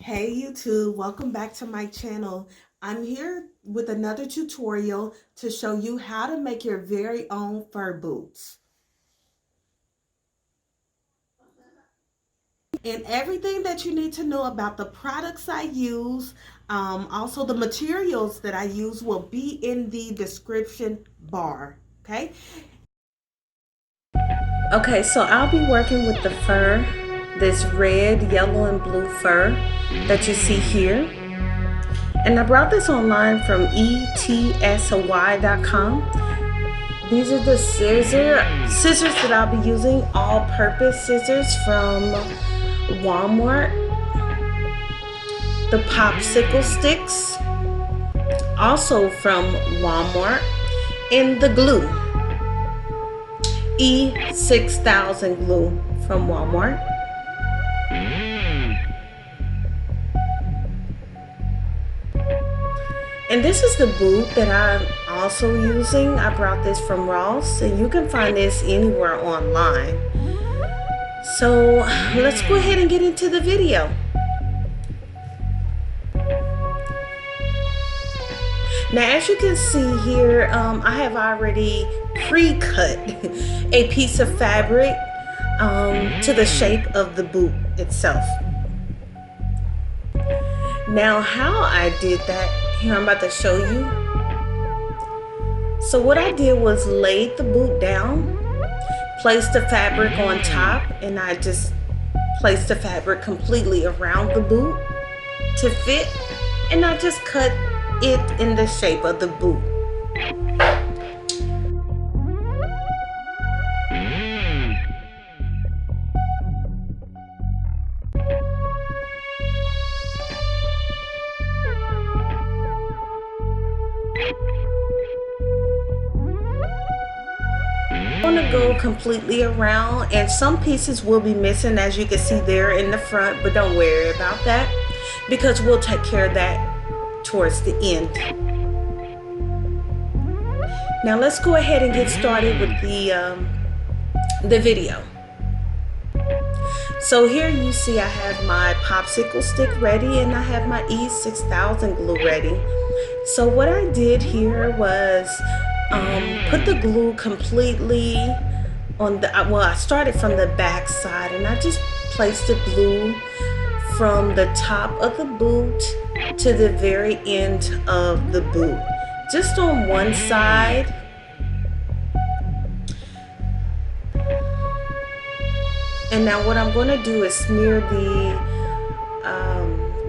Hey YouTube, welcome back to my channel. I'm here with another tutorial to show you how to make your very own fur boots. And everything that you need to know about the products I use, also the materials that I use will be in the description bar, okay? Okay, so I'll be working with the fur, this red, yellow, and blue fur that you see here. And I brought this online from etsy.com. These are the scissors that I'll be using, all-purpose scissors from Walmart. The Popsicle sticks, also from Walmart. And the glue, E6000 glue from Walmart. And this is the boot that I'm also using. I brought this from Ross, and you can find this anywhere online. So let's go ahead and get into the video. Now, as you can see here, I have already pre-cut a piece of fabric to the shape of the boot itself. Now, how I did that, here I'm about to show you. So what I did was laid the boot down, placed the fabric on top, and I just placed the fabric completely around the boot to fit, and I just cut it in the shape of the boot. I'm gonna go completely around, and some pieces will be missing, as you can see there in the front, but don't worry about that because we'll take care of that towards the end. Now let's go ahead and get started with the video. So here you see I have my popsicle stick ready, and I have my E6000 glue ready. So what I did here was put the glue completely on the, well, I started from the back side, and I just placed the glue from the top of the boot to the very end of the boot, just on one side. And now what I'm going to do is smear the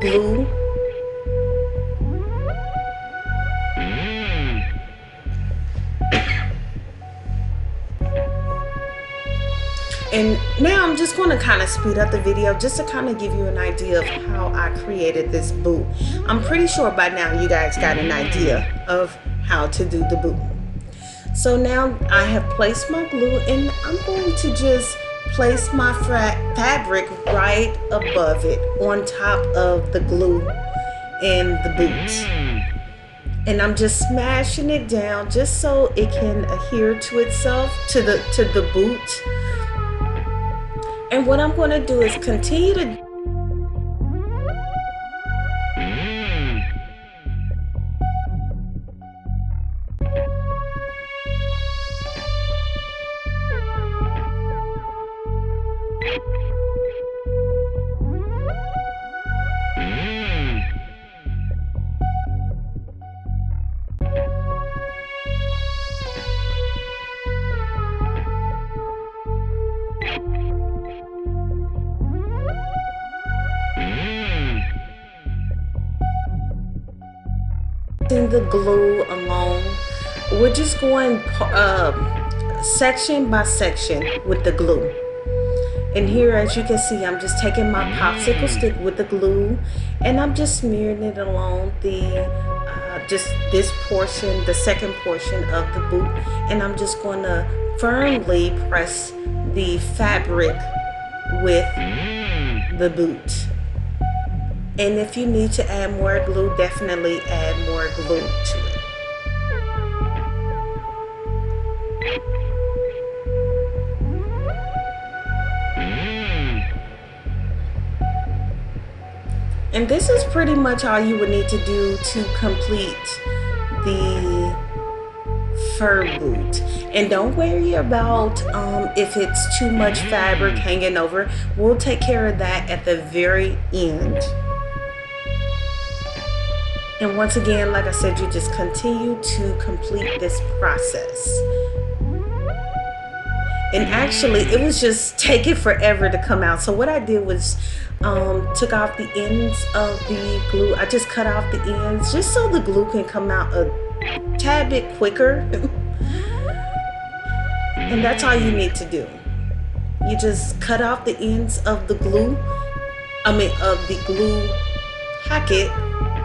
glue and now I'm just going to kind of speed up the video just to kind of give you an idea of how I created this boot. I'm pretty sure by now you guys got an idea of how to do the boot. So now I have placed my glue, and I'm going to just place my fabric right above it on top of the glue and the boot. And I'm just smashing it down just so it can adhere to itself, to the boot. And what I'm going to do is continue to the glue along. We're just going section by section with the glue. And here, as you can see, I'm just taking my popsicle stick with the glue, and I'm just smearing it along the just this portion, the second portion of the boot, and I'm just going to firmly press the fabric with the boot. And if you need to add more glue, definitely add more glue to it. And this is pretty much all you would need to do to complete the fur boot. And don't worry about if it's too much fabric hanging over. We'll take care of that at the very end. And once again, like I said, you just continue to complete this process. And actually, it was just taking forever to come out. So what I did was took off the ends of the glue. I just cut off the ends just so the glue can come out a tad bit quicker. And that's all you need to do. You just cut off the ends of the glue, of the glue packet,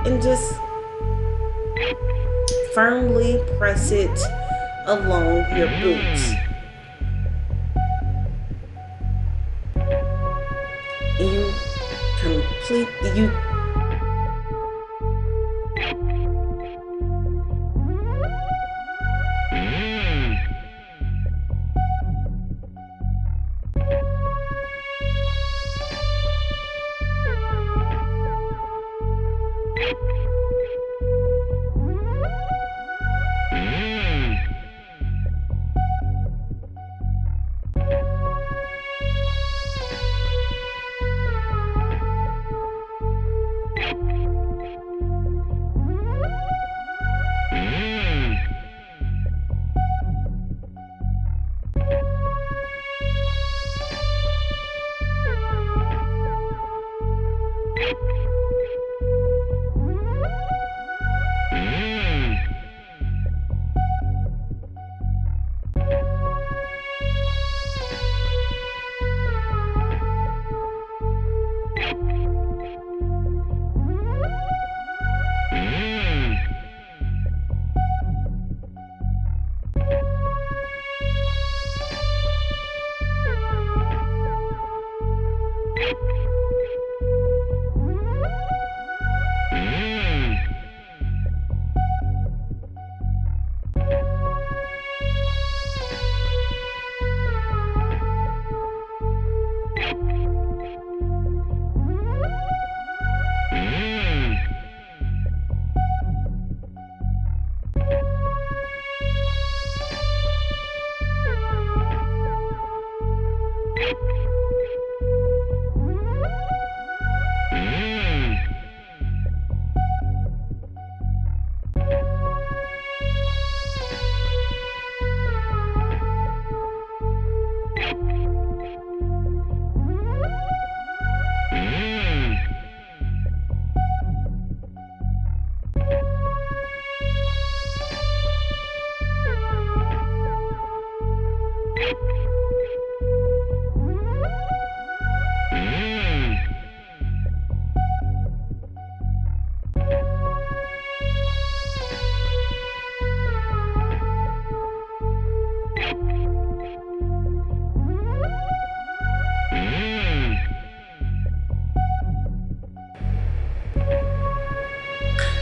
and just firmly press it along your boots. And you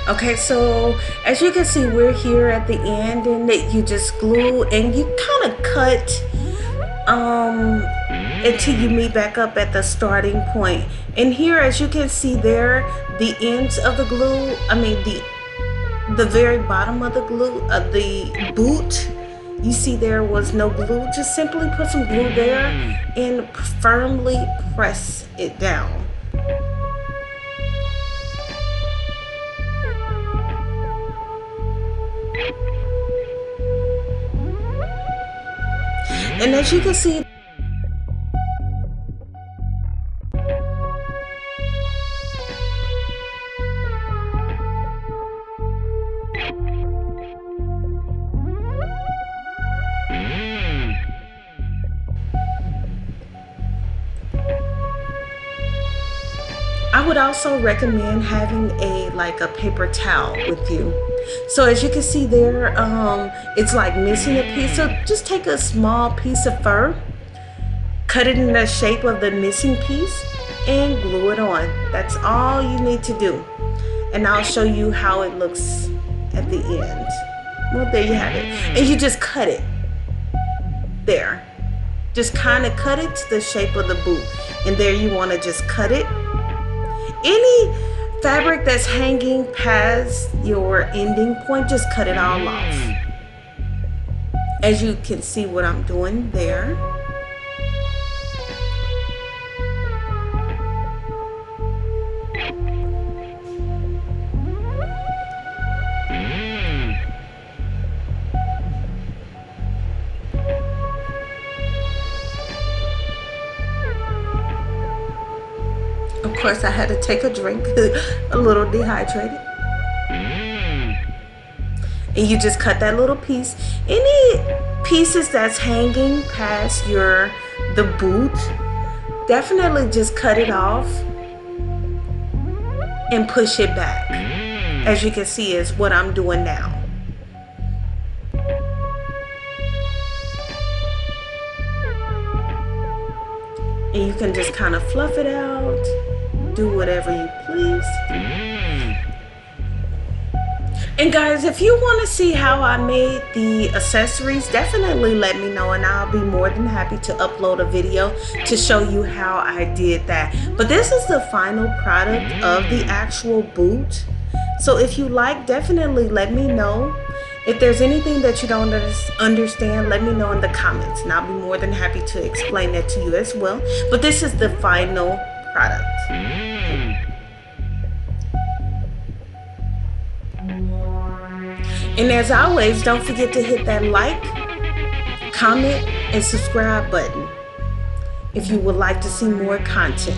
Okay, so as you can see, we're here at the end, and that you just glue and you kind of cut until you meet back up at the starting point. And here, as you can see there, the ends of the glue, the very bottom of the glue of the boot, you see there was no glue. Just simply put some glue there and firmly press it down. And as you can see, I would also recommend having a paper towel with you. So as you can see there, it's like missing a piece. So just take a small piece of fur, cut it in the shape of the missing piece, and glue it on. That's all you need to do. And I'll show you how it looks at the end. Well, there you have it. And you just cut it there. Just kind of cut it to the shape of the boot. And there you want to just cut it. Any fabric that's hanging past your ending point, just cut it all off. As you can see what I'm doing there. Of course, I had to take a drink, a little dehydrated. And you just cut that little piece. Any pieces that's hanging past the boot, definitely just cut it off and push it back. As you can see is what I'm doing now. And you can just kind of fluff it out, do whatever you please. And guys, if you want to see how I made the accessories, definitely let me know and I'll be more than happy to upload a video to show you how I did that. But this is the final product of the actual boot. So if you like, definitely let me know. If there's anything that you don't understand, let me know in the comments and I'll be more than happy to explain that to you as well. But this is the final product. And as always, don't forget to hit that like, comment, and subscribe button if you would like to see more content.